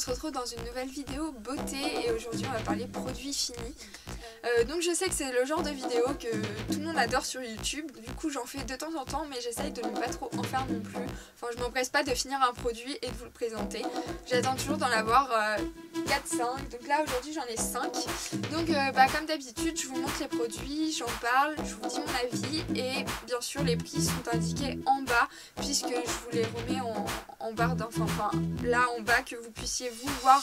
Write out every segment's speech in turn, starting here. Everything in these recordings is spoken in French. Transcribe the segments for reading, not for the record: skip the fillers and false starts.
se retrouve dans une nouvelle vidéo beauté et aujourd'hui on va parler produits finis. Donc je sais que c'est le genre de vidéo que tout le monde adore sur YouTube, du coup j'en fais de temps en temps mais j'essaye de ne pas trop en faire non plus. Enfin je m'empresse pas de finir un produit et de vous le présenter. J'attends toujours d'en avoir 4-5, donc là aujourd'hui j'en ai 5. Donc comme d'habitude je vous montre les produits, j'en parle, je vous dis mon avis et bien sûr les prix sont indiqués en bas puisque je vous les remets en barre d'infos, enfin là en bas que vous puissiez vous voir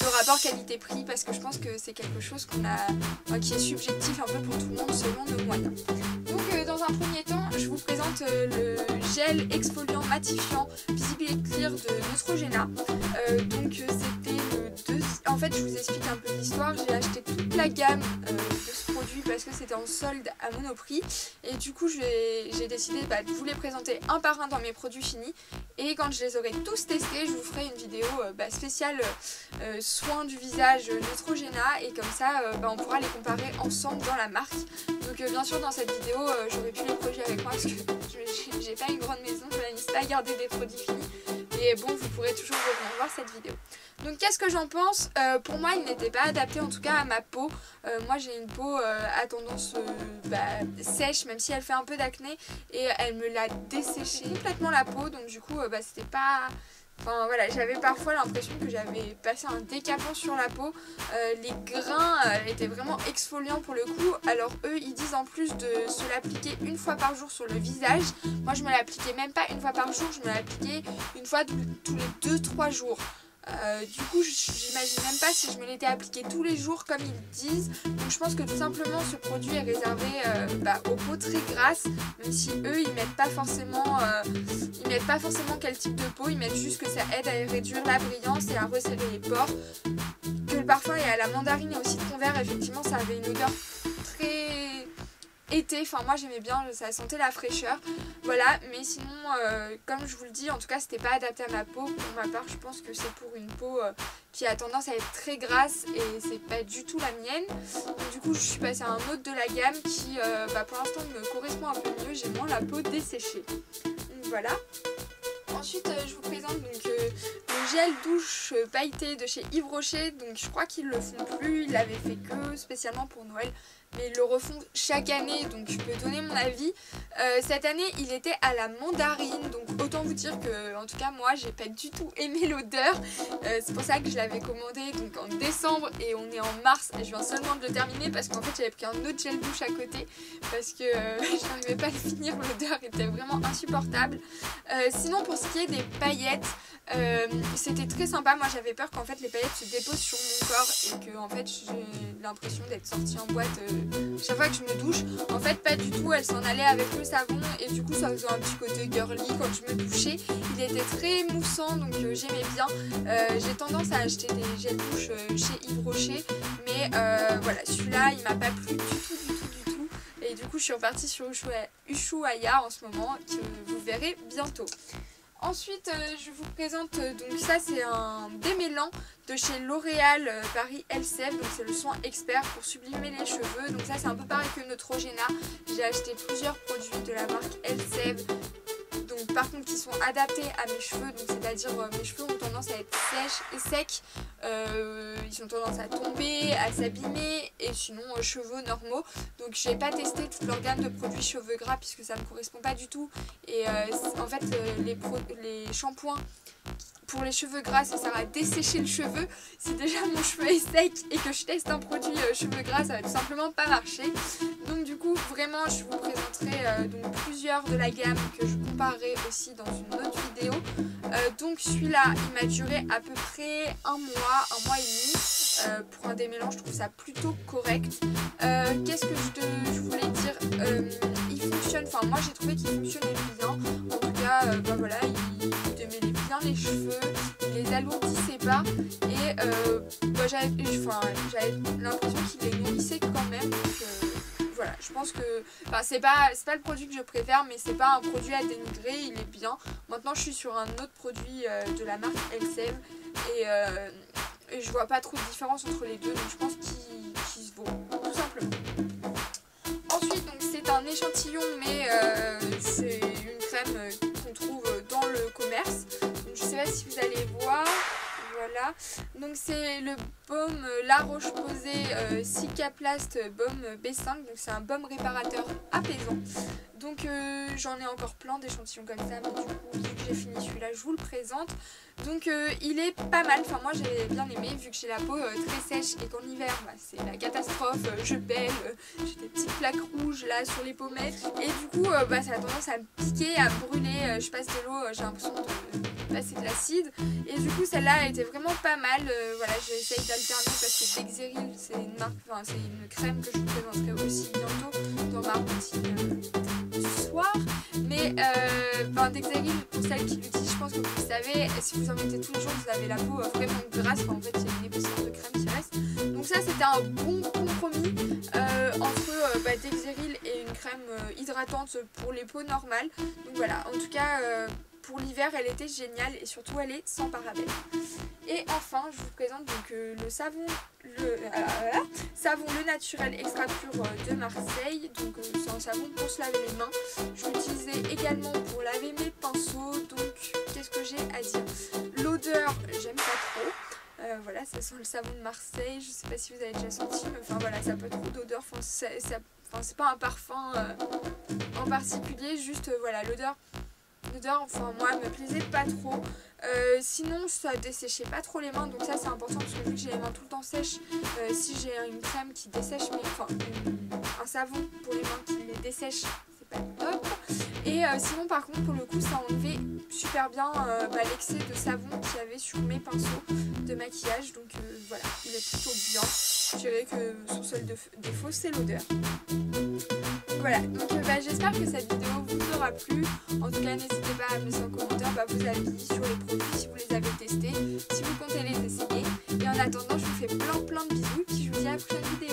le rapport qualité-prix parce que je pense que c'est quelque chose qui est subjectif un peu pour tout le monde selon nos moyens. Donc dans un premier temps je vous présente le gel exfoliant matifiant Visible Clear de Neutrogena. Donc c'était le deuxième. En fait je vous explique un peu l'histoire, j'ai acheté toute la gamme de ce produit parce que c'était en solde à Monoprix et du coup j'ai décidé de vous les présenter un par un dans mes produits finis et quand je les aurai tous testés je vous ferai une vidéo spéciale soins du visage Neutrogena et comme ça on pourra les comparer ensemble dans la marque. Donc bien sûr dans cette vidéo j'aurais pu les produits avec moi parce que j'ai pas une grande maison, je n'aime pas garder des produits finis. Et bon, vous pourrez toujours revenir voir cette vidéo. Donc qu'est-ce que j'en pense? Pour moi, il n'était pas adapté en tout cas à ma peau. Moi, j'ai une peau à tendance sèche, même si elle fait un peu d'acné. Et elle me l'a desséché complètement la peau. Donc du coup, c'était pas... Enfin voilà, j'avais parfois l'impression que j'avais passé un décapant sur la peau. Les grains étaient vraiment exfoliants pour le coup. Alors eux, ils disent en plus de se l'appliquer une fois par jour sur le visage. Moi, je me l'appliquais même pas une fois par jour, je me l'appliquais une fois tous les 2-3 jours. Du coup j'imagine même pas si je me l'étais appliqué tous les jours comme ils disent. Donc je pense que tout simplement ce produit est réservé aux peaux très grasses, même si eux ils mettent pas forcément quel type de peau, ils mettent juste que ça aide à réduire la brillance et à resserrer les pores, que le parfum est à la mandarine et au citron vert. Effectivement ça avait une odeur très été, enfin moi j'aimais bien, ça sentait la fraîcheur, voilà, mais sinon comme je vous le dis, en tout cas c'était pas adapté à ma peau. Pour ma part je pense que c'est pour une peau qui a tendance à être très grasse et c'est pas du tout la mienne. Donc, du coup je suis passée à un autre de la gamme qui pour l'instant me correspond un peu mieux, j'ai moins la peau desséchée. Donc voilà. Ensuite je vous présente donc le gel douche pailleté de chez Yves Rocher. Donc je crois qu'ils le font plus, ils l'avaient fait que spécialement pour Noël, mais ils le refont chaque année, donc je peux donner mon avis. Cette année il était à la mandarine, donc autant vous dire que en tout cas moi j'ai pas du tout aimé l'odeur. C'est pour ça que je l'avais commandé donc en décembre et on est en mars et je viens seulement de le terminer parce qu'en fait j'avais pris un autre gel douche à côté parce que je n'arrivais pas à le finir, l'odeur était vraiment insupportable. Sinon pour ce qui est des paillettes, c'était très sympa. Moi j'avais peur qu'en fait les paillettes se déposent sur mon corps et que en fait j'ai l'impression d'être sortie en boîte chaque fois que je me douche. En fait pas du tout, elle s'en allait avec le savon et du coup ça faisait un petit côté girly quand je me douchais. Il était très moussant donc j'aimais bien. J'ai tendance à acheter des gels douche chez Yves Rocher mais voilà, celui-là il m'a pas plu du tout. Et du coup je suis repartie sur Ushuaïa en ce moment que vous verrez bientôt. Ensuite je vous présente, donc ça c'est un démêlant de chez L'Oréal Paris Elseve, donc c'est le soin expert pour sublimer les cheveux. Donc ça c'est un peu pareil que Neutrogena, j'ai acheté plusieurs produits de la marque Elseve, donc par contre qui sont adaptés à mes cheveux, donc c'est-à-dire mes cheveux ont tendance à être sèches et secs, ils ont tendance à tomber, à s'abîmer et sinon cheveux normaux. Donc j'ai pas testé toute leur gamme de produits cheveux gras puisque ça me correspond pas du tout et en fait les shampoings pour les cheveux gras ça sert à dessécher le cheveu. Si déjà mon cheveu est sec et que je teste un produit cheveux gras, ça va tout simplement pas marcher. Donc du coup vraiment je vous présenterai donc plusieurs de la gamme que je comparerai aussi dans une autre vidéo. Donc celui-là il m'a duré à peu près un mois et demi. Pour un démêlant je trouve ça plutôt correct. Qu'est-ce que je voulais dire, il fonctionne, enfin moi j'ai trouvé qu'il fonctionnait bien. En tout cas voilà, il démêlait bien les cheveux, il les alourdissait pas et j'avais l'impression qu'il les nourrissait quand même. Donc voilà, je pense que c'est pas le produit que je préfère, mais c'est pas un produit à dénigrer, il est bien. Maintenant je suis sur un autre produit de la marque Elseve et je vois pas trop de différence entre les deux, donc je pense qu'il se vaut tout simplement. Ensuite donc c'est un échantillon mais c'est une crème qu'on trouve dans le commerce, donc je sais pas si vous allez voir, voilà. voilà. Donc c'est le baume La Roche-Posay Cicaplast Baume B5. Donc c'est un baume réparateur apaisant. Donc j'en ai encore plein d'échantillons comme ça, mais du coup vu que j'ai fini celui-là je vous le présente. Donc il est pas mal, enfin moi j'ai bien aimé vu que j'ai la peau très sèche et qu'en hiver bah, c'est la catastrophe, je pèle, j'ai des petites plaques rouges là sur les pommettes et du coup bah, ça a tendance à me piquer, à brûler, je passe de l'eau, j'ai l'impression de passer de l'acide et du coup celle-là elle était vraiment pas mal, voilà j'essaye d'alterner parce que Dexeril c'est une marque, enfin c'est une crème que je vous présenterai aussi bientôt dans ma routine du soir, mais Dexeril pour celles qui l'utilisent je pense que vous le savez, si vous en mettez tous les jours vous avez la peau vraiment grasse, en fait il y a une épaisseur de crème qui reste, donc ça c'était un bon compromis entre Dexeril et une crème hydratante pour les peaux normales, donc voilà en tout cas pour l'hiver elle était géniale et surtout elle est sans parabènes. Et enfin je vous présente donc le savon Le Naturel Extra Pur de Marseille, donc c'est un savon pour se laver les mains, je l'utilisais également pour laver mes pinceaux, donc qu'est-ce que j'ai à dire, l'odeur j'aime pas trop. Voilà, ça sent le savon de Marseille, je sais pas si vous avez déjà senti, mais enfin voilà, ça n'a pas trop d'odeur, c'est pas un parfum en particulier, juste voilà, l'odeur, enfin moi elle me plaisait pas trop. Sinon ça desséchait pas trop les mains, donc ça c'est important parce que vu que j'ai les mains tout le temps sèches, si j'ai une crème qui dessèche, un savon pour les mains qui les dessèche, c'est pas top. Et sinon par contre pour le coup ça enlevait super bien l'excès de savon qu'il y avait sur mes pinceaux de maquillage, donc voilà, il est plutôt bien. Je dirais que son seul défaut c'est l'odeur. Voilà, donc j'espère que cette vidéo vous aura plu. En tout cas n'hésitez pas à me laisser en commentaire vos avis sur les produits si vous les avez testés, si vous comptez les essayer. Et en attendant je vous fais plein de bisous et puis je vous dis à la prochaine vidéo.